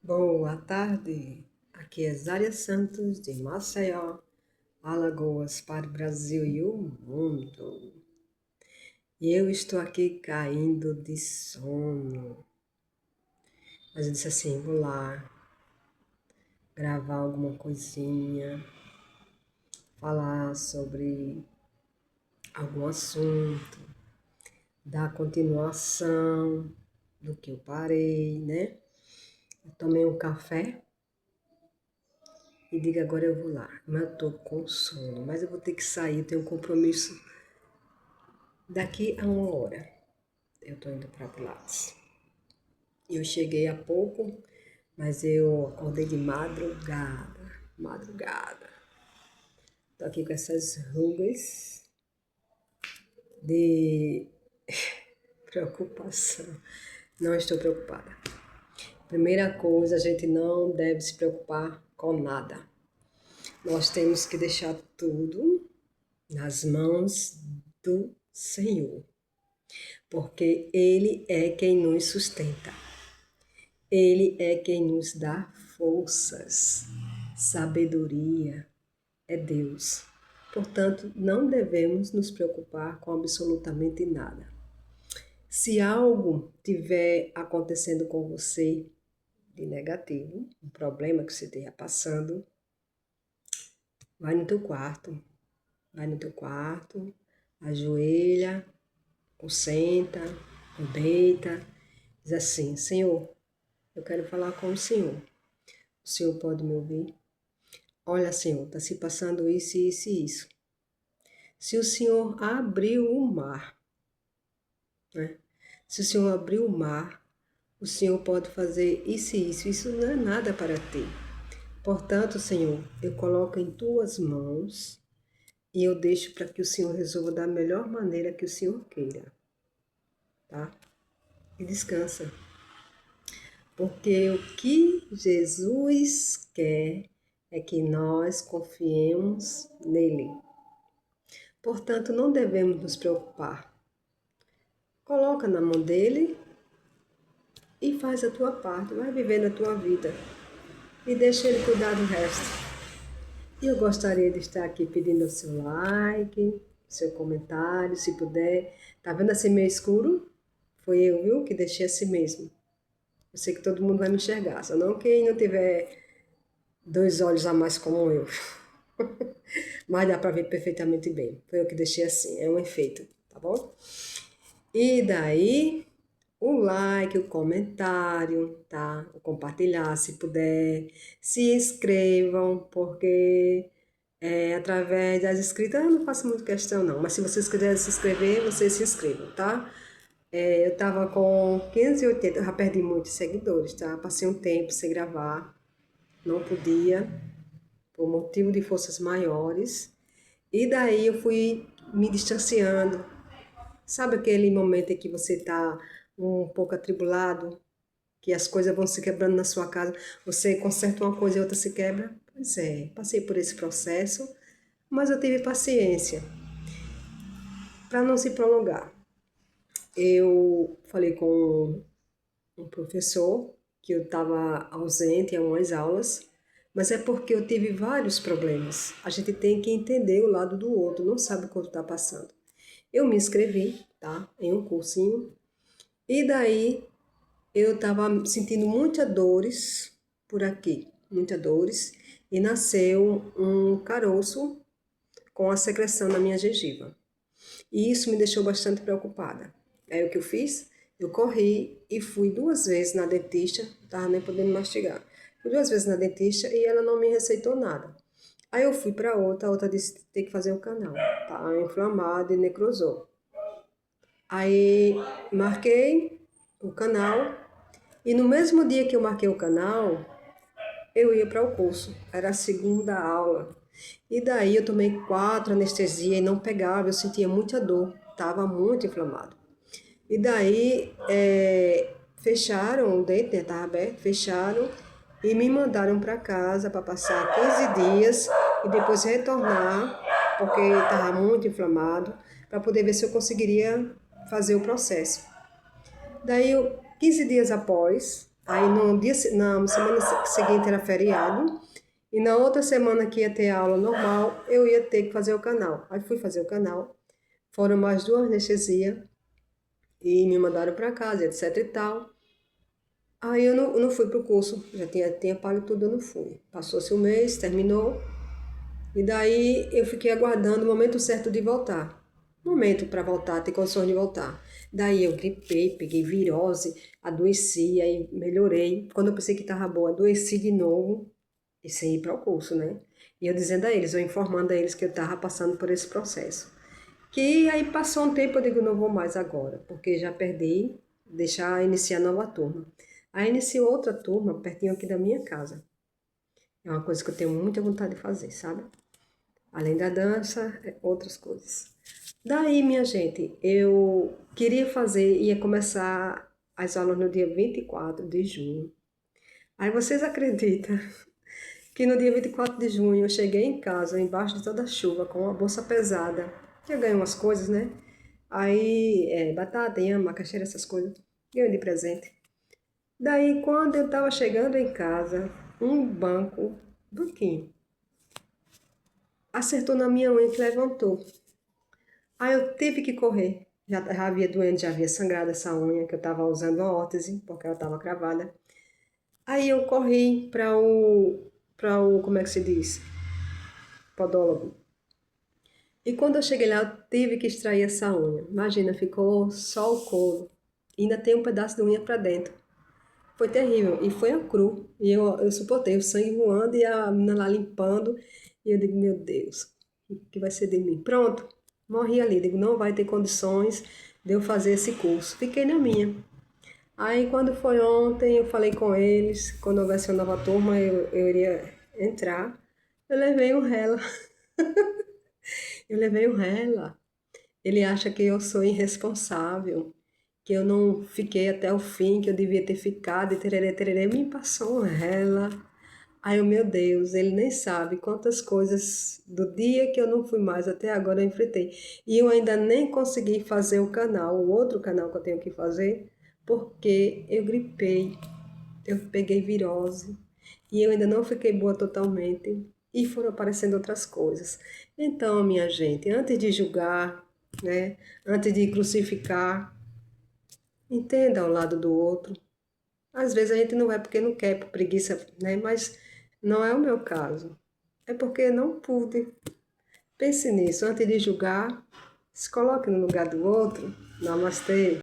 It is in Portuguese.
Boa tarde, aqui é Zária Santos de Maceió, Alagoas, para o Brasil e o mundo. E eu estou aqui caindo de sono. Mas eu disse assim, vou lá gravar alguma coisinha, falar sobre algum assunto, dar continuação do que eu parei, né? Eu tomei um café e digo agora eu vou lá, mas eu tô com sono, mas eu vou ter que sair, eu tenho um compromisso daqui a 1 hora. Eu tô indo para Pilates. Eu cheguei há pouco, mas eu acordei de madrugada. Tô aqui com essas rugas de preocupação. Não estou preocupada. Primeira coisa, a gente não deve se preocupar com nada. Nós temos que deixar tudo nas mãos do Senhor, porque Ele é quem nos sustenta. Ele é quem nos dá forças, sabedoria, é Deus. Portanto, não devemos nos preocupar com absolutamente nada. Se algo tiver acontecendo com você de negativo, um problema que você esteja passando, vai no teu quarto, ajoelha, ou senta, ou deita, diz assim: Senhor, eu quero falar com o Senhor. O Senhor pode me ouvir? Olha, Senhor, está se passando isso, isso e isso. Se o Senhor abriu o mar, né? Se o Senhor abriu o mar, o Senhor pode fazer isso e isso. Isso não é nada para ti. Portanto, Senhor, eu coloco em tuas mãos e eu deixo para que o Senhor resolva da melhor maneira que o Senhor queira, tá? E descansa. Porque o que Jesus quer é que nós confiemos nele. Portanto, não devemos nos preocupar. Coloca na mão dele e faz a tua parte, vai vivendo a tua vida e deixa ele cuidar do resto. E eu gostaria de estar aqui pedindo o seu like, seu comentário, se puder. Tá vendo assim meio escuro? Foi eu, viu, que deixei assim mesmo. Eu sei que todo mundo vai me enxergar, só não quem não tiver 2 olhos a mais como eu. Mas dá para ver perfeitamente bem. Foi eu que deixei assim, é um efeito, tá bom? E daí, o like, o comentário, tá? O compartilhar, se puder. Se inscrevam, porque através das inscritas eu não faço muito questão não, mas se vocês quiserem se inscrever, vocês se inscrevam, tá? Eu tava com 580, eu já perdi muitos seguidores, tá? Passei um tempo sem gravar, não podia, por motivo de forças maiores. E daí eu fui me distanciando. Sabe aquele momento em que você está um pouco atribulado, que as coisas vão se quebrando na sua casa, você conserta uma coisa e outra se quebra? Pois é, passei por esse processo, mas eu tive paciência para não se prolongar. Eu falei com um professor que eu estava ausente em algumas aulas, mas é porque eu tive vários problemas. A gente tem que entender o lado do outro, não sabe o que o outro está passando. Eu me inscrevi, tá, em um cursinho, e daí eu estava sentindo muitas dores por aqui, muitas dores, e nasceu um caroço com a secreção na minha gengiva. E isso me deixou bastante preocupada. Aí o que eu fiz? Eu corri e fui 2 vezes na dentista, não estava nem podendo mastigar. Fui 2 vezes na dentista e ela não me receitou nada. Aí eu fui para outra, a outra disse que tem que fazer o canal, tá inflamado e necrosou. Aí marquei o canal e no mesmo dia que eu marquei o canal, eu ia para o curso. Era a segunda aula. E daí eu tomei 4 anestesia e não pegava, eu sentia muita dor, estava muito inflamado. E daí fecharam o dente, estava aberto, fecharam e me mandaram para casa para passar 15 dias e depois retornar, porque estava muito inflamado, para poder ver se eu conseguiria fazer o processo. Daí, 15 dias após, Aí no dia, na semana seguinte era feriado, e na outra semana que ia ter aula normal, eu ia ter que fazer o canal. Aí fui fazer o canal, foram mais 2 anestesias, e me mandaram para casa, etc e tal. Aí eu não fui pro curso, já tinha pago tudo, eu não fui. Passou-se um mês, terminou, e daí eu fiquei aguardando o momento certo de voltar. Momento para voltar, ter condições de voltar. Daí eu gripei, peguei virose, adoeci, aí melhorei. Quando eu pensei que estava boa, adoeci de novo, e sem ir para o curso, né? E eu dizendo a eles, eu informando a eles que eu estava passando por esse processo. Que aí passou um tempo, eu digo, não vou mais agora, porque já perdi, deixar iniciar nova turma. Aí iniciou outra turma, pertinho aqui da minha casa. É uma coisa que eu tenho muita vontade de fazer, sabe? Além da dança, outras coisas. Daí, minha gente, eu queria fazer, ia começar as aulas no dia 24 de junho. Aí vocês acreditam que no dia 24 de junho eu cheguei em casa, embaixo de toda a chuva, com uma bolsa pesada. Eu ganhei umas coisas, né? Aí, batata, inhame, macaxeira, essas coisas. Ganhei de presente. Daí, quando eu estava chegando em casa, um banquinho, acertou na minha unha que levantou. Aí eu tive que correr. Já havia doendo, já havia sangrado essa unha, que eu estava usando uma órtese, porque ela estava cravada. Aí eu corri para o, como é que se diz? Podólogo. E quando eu cheguei lá, eu tive que extrair essa unha. Imagina, ficou só o couro. Ainda tem um pedaço de unha para dentro. Foi terrível. E foi a cru. E eu suportei o sangue voando e a menina lá limpando. E eu digo, meu Deus, o que vai ser de mim? Pronto, morri ali. Digo, não vai ter condições de eu fazer esse curso. Fiquei na minha. Aí quando foi ontem, eu falei com eles, quando houvesse uma nova turma, eu iria entrar. Eu levei um rela. Eu levei um rela. Ele acha que eu sou irresponsável, que eu não fiquei até o fim, que eu devia ter ficado, e tererê, tererê, me passou uma rela. Ai, meu Deus, ele nem sabe quantas coisas do dia que eu não fui mais até agora eu enfrentei. E eu ainda nem consegui fazer o canal, o outro canal que eu tenho que fazer, porque eu gripei, eu peguei virose, e eu ainda não fiquei boa totalmente, e foram aparecendo outras coisas. Então, minha gente, antes de julgar, né, antes de crucificar, entenda o lado do outro. Às vezes a gente não vai porque não quer, por preguiça, né? Mas não é o meu caso. É porque não pude. Pense nisso, antes de julgar, se coloque no lugar do outro. Namastê.